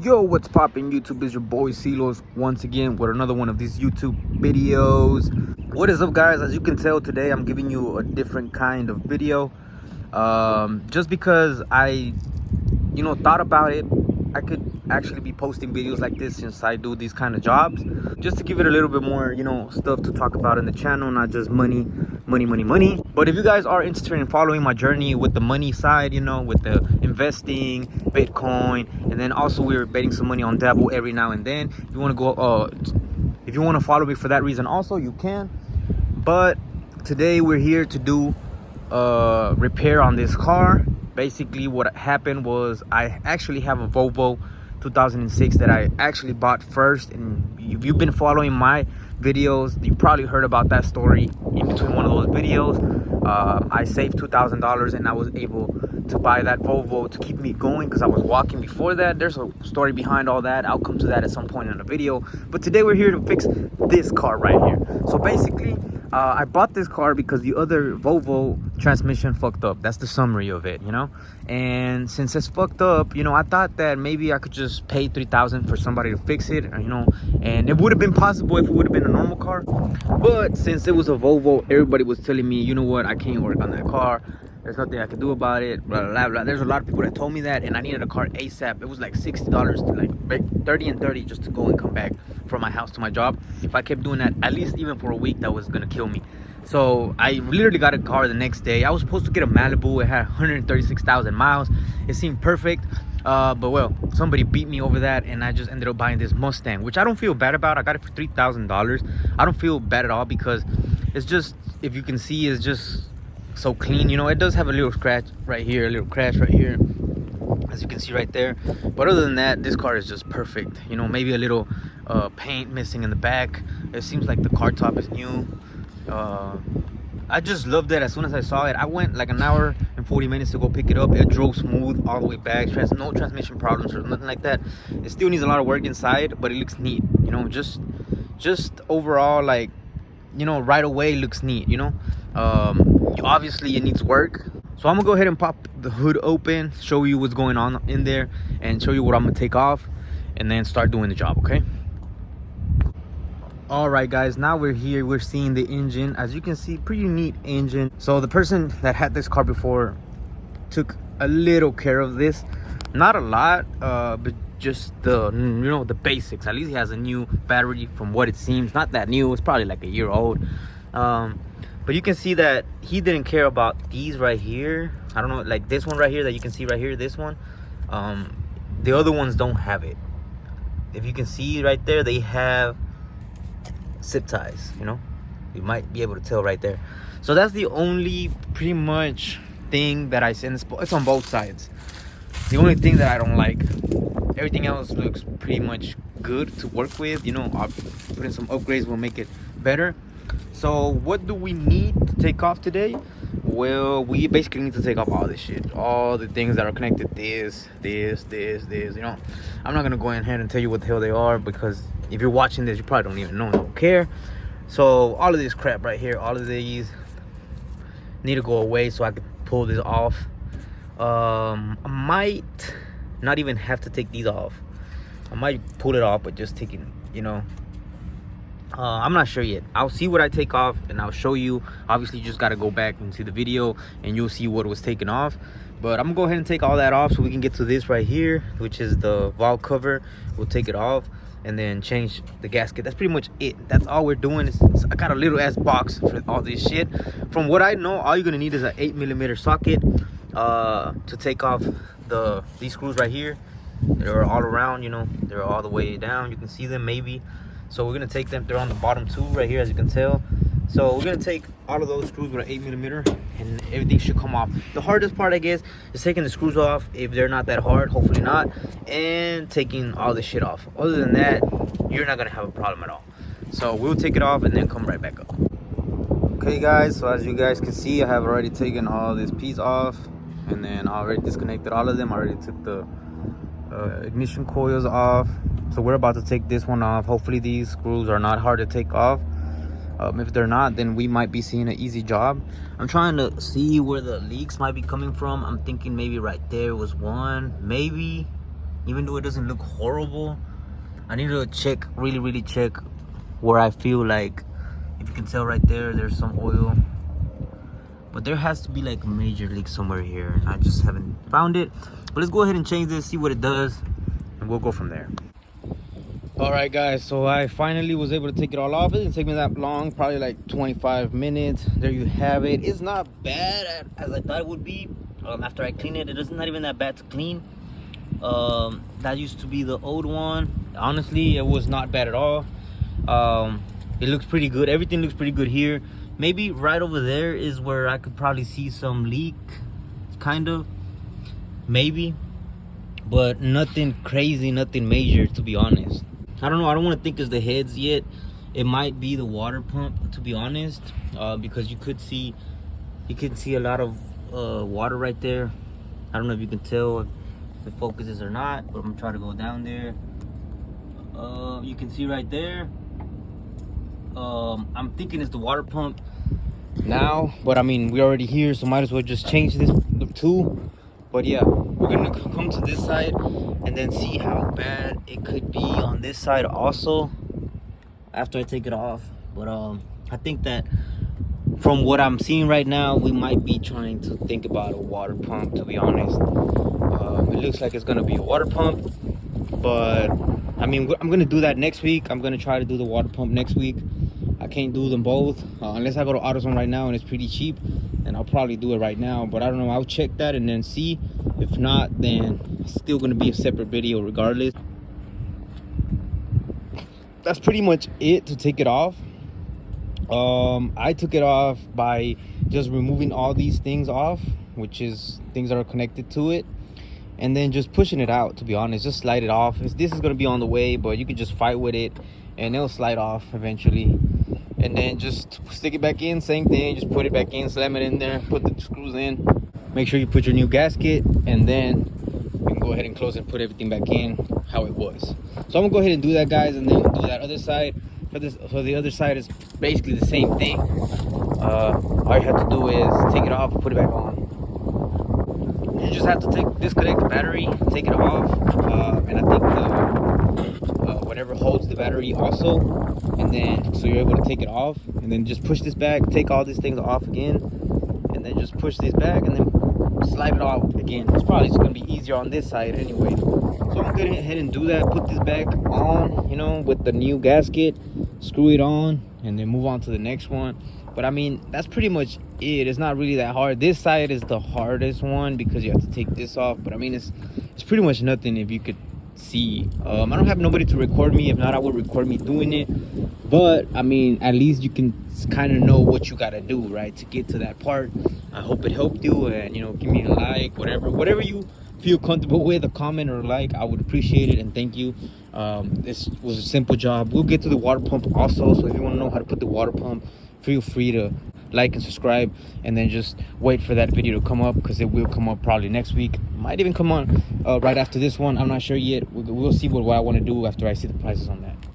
Yo, what's poppin' YouTube? Is your boy Silos once again with another one of these YouTube videos. What is up, guys? As you can tell, today I'm giving you a different kind of video. Just because I thought about it, I could actually be posting videos like this since I do these kind of jobs, just to give it a little bit more stuff to talk about in the channel, not just money. But if you guys are interested in following my journey with the money side, with the investing, Bitcoin, and then also we're betting some money on Dabble every now and then, if you want to go if you want to follow me for that reason also, you can. But today we're here to do repair on this car. Basically what happened was I actually have a Volvo 2006 that I actually bought first, and if you've been following my videos, you probably heard about that story in between one of those videos. I saved $2,000 and I was able to buy that Volvo to keep me going because I was walking before that. There's a story behind all that. I'll come to that at some point in the video, but today we're here to fix this car right here. So basically I bought this car because the other Volvo transmission fucked up. That's the summary of it, and since it's fucked up, I thought that maybe I could just pay $3,000 for somebody to fix it, and it would have been possible if it would have been a normal car. But since it was a Volvo, everybody was telling me, you know what, I can't work on that car, there's nothing I can do about it, blah blah blah. There's a lot of people that told me that, and I needed a car ASAP. It was like $60 to like 30 and 30 just to go and come back from my house to my job. If I kept doing that, at least even for a week, that was gonna kill me. So I literally got a car the next day. I was supposed to get a Malibu. It had 136,000 miles. It seemed perfect, but well, somebody beat me over that, and I just ended up buying this Mustang, which I don't feel bad about. I got it for $3,000. I don't feel bad at all because it's just, if you can see, it's just so clean. It does have a little scratch right here, a little crash right here, as you can see right there, but other than that, this car is just perfect. Maybe a little paint missing in the back. It seems like the car top is new. I just loved it. As soon as I saw it, I went like an hour and 40 minutes to go pick it up. It drove smooth all the way back. No transmission problems or nothing like that. It still needs a lot of work inside, but it looks neat. Just overall, like, right away looks neat. Obviously it needs work, so I'm gonna go ahead and pop the hood open, show you what's going on in there, and show you what I'm gonna take off, and then start doing the job. Okay. All right, guys, now we're here. We're seeing the engine. As you can see, pretty neat engine. So the person that had this car before took a little care of this, not a lot, but just the the basics. At least he has a new battery, from what it seems. Not that new, it's probably like a year old. But you can see that he didn't care about these right here. I don't know, like this one right here that you can see right here, this one. The other ones don't have it. If you can see right there, they have zip ties. You might be able to tell right there. So that's the only pretty much thing that I see. It's on both sides. The only thing that I don't like. Everything else looks pretty much good to work with. I'll put in some upgrades, will make it better. So what do we need to take off today? Well, we basically need to take off all this shit, all the things that are connected. This. I'm not gonna go ahead and tell you what the hell they are, because if you're watching this, you probably don't even know, don't care. So all of this crap right here, all of these need to go away so I can pull this off. I might not even have to take these off. I might pull it off, but just taking, I'm not sure yet. I'll see what I take off and I'll show you. Obviously, you just got to go back and see the video and you'll see what was taken off. But I'm gonna go ahead and take all that off so we can get to this right here, which is the valve cover. We'll take it off and then change the gasket. That's pretty much it. That's all we're doing. I got a little ass box for all this shit. From what I know, all you're gonna need is an 8mm socket to take off these screws right here. They're all around, they're all the way down. You can see them maybe. So we're gonna take them. They're on the bottom too right here, as you can tell. So we're gonna take all of those screws with an 8mm, and everything should come off. The hardest part, I guess, is taking the screws off, if they're not that hard, hopefully not, and taking all the shit off. Other than that, you're not gonna have a problem at all. So we'll take it off and then come right back up. Okay, guys, so as you guys can see, I have already taken all this piece off, and then I already disconnected all of them. I already took the ignition coils off. So we're about to take this one off. Hopefully these screws are not hard to take off. If they're not, then we might be seeing an easy job. I'm trying to see where the leaks might be coming from. I'm thinking maybe right there was one, maybe even though it doesn't look horrible. I need to check, really check where I feel like, if you can tell right there, there's some oil. But there has to be like a major leak somewhere here, and I just haven't found it. But let's go ahead and change this, see what it does, and we'll go from there. All right, guys, so I finally was able to take it all off. It didn't take me that long, probably like 25 minutes. There you have it. It's not bad as I thought it would be. After I clean it, it's not even that bad to clean. That used to be the old one. Honestly, it was not bad at all. It looks pretty good. Everything looks pretty good here. Maybe right over there is where I could probably see some leak, kind of, maybe, but nothing crazy, nothing major, to be honest. I don't know. I don't want to think it's the heads yet. It might be the water pump, to be honest, because you can see a lot of water right there. I don't know if you can tell if it focuses or not, but I'm gonna try to go down there. You can see right there. I'm thinking it's the water pump now, but I mean, we're already here, so might as well just change this too. But yeah, we're gonna come to this side and then see how bad it could be on this side also after I take it off. But I think that from what I'm seeing right now, we might be trying to think about a water pump, to be honest. It looks like it's gonna be a water pump, but I mean, I'm gonna do that next week. I'm gonna try to do the water pump next week. I can't do them both unless I go to AutoZone right now and it's pretty cheap, and I'll probably do it right now. But I don't know, I'll check that and then see. If not, then it's still gonna be a separate video regardless. That's pretty much it to take it off. I took it off by just removing all these things off, which is things that are connected to it, and then just pushing it out, to be honest. Just slide it off. This is gonna be on the way, but you can just fight with it and it'll slide off eventually. And then just stick it back in, same thing, just put it back in, slam it in there, put the screws in, make sure you put your new gasket, and then you can go ahead and close and put everything back in how it was. So I'm gonna go ahead and do that, guys, and then we'll do that other side. So the other side is basically the same thing. All you have to do is take it off, put it back on. You just have to disconnect the battery, take it off, and I think whatever holds the battery also, and then so you're able to take it off, and then just push this back, take all these things off again, and then just push this back and then slide it off again. It's probably just gonna be easier on this side anyway. So I'm gonna go ahead and do that, put this back on, you know, with the new gasket, screw it on, and then move on to the next one. But I mean, that's pretty much it. It's not really that hard. This side is the hardest one because you have to take this off, but I mean, it's pretty much nothing, if you could see. I don't have nobody to record me. If not, I would record me doing it. But I mean, at least you can kind of know what you gotta do, right, to get to that part. I hope it helped you, and you know, give me a like, whatever you feel comfortable with, a comment or a like. I would appreciate it, and thank you. This was a simple job. We'll get to the water pump also, so if you want to know how to put the water pump, feel free to like and subscribe, and then just wait for that video to come up, because it will come up probably next week. Might even come on right after this one. I'm not sure yet. We'll see what I want to do after I see the prices on that.